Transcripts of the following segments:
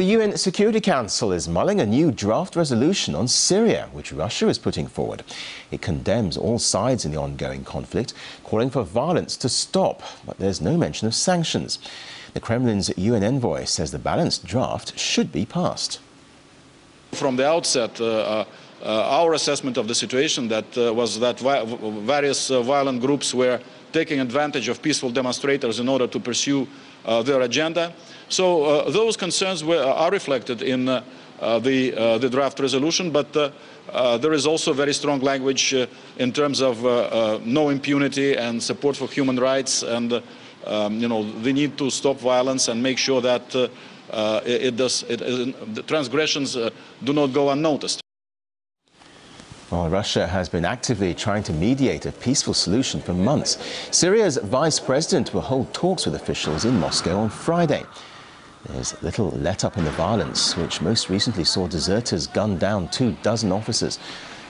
The UN Security Council is mulling a new draft resolution on Syria, which Russia is putting forward. It condemns all sides in the ongoing conflict, calling for violence to stop, but there's no mention of sanctions. The Kremlin's UN envoy says the balanced draft should be passed. From the outset, our assessment of the situation was that various violent groups were taking advantage of peaceful demonstrators in order to pursue their agenda. So those concerns are reflected in the draft resolution, but there is also very strong language in terms of no impunity and support for human rights, and the need to stop violence and make sure that the transgressions do not go unnoticed. Well, Russia has been actively trying to mediate a peaceful solution for months. Syria's vice president will hold talks with officials in Moscow on Friday. There's little let-up in the violence, which most recently saw deserters gun down 24 officers.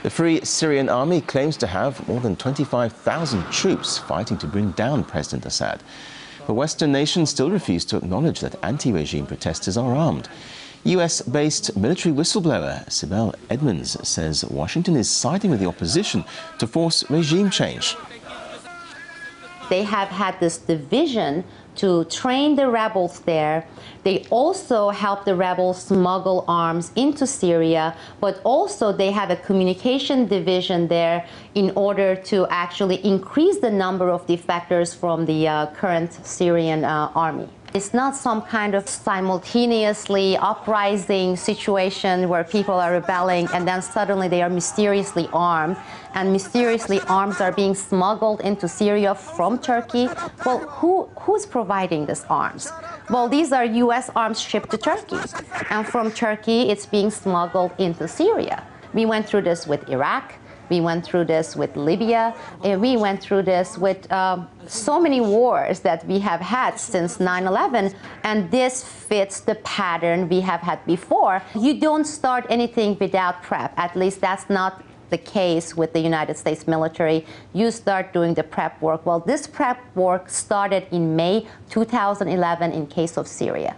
The Free Syrian Army claims to have more than 25,000 troops fighting to bring down President Assad. But Western nations still refuse to acknowledge that anti-regime protesters are armed. US-based military whistleblower Sibel Edmonds says Washington is siding with the opposition to force regime change. They have had this division to train the rebels there. They also help the rebels smuggle arms into Syria, but also they have a communication division there in order to actually increase the number of defectors from the current Syrian army. It's not some kind of simultaneously uprising situation where people are rebelling and then suddenly they are mysteriously armed, and mysteriously arms are being smuggled into Syria from Turkey. Well, who's providing these arms? Well, these are US arms shipped to Turkey, and from Turkey it's being smuggled into Syria. We went through this with Iraq. We went through this with Libya. We went through this with so many wars that we have had since 9/11, and this fits the pattern we have had before. You don't start anything without prep. At least that's not the case with the United States military. You start doing the prep work. Well, this prep work started in May 2011 in case of Syria.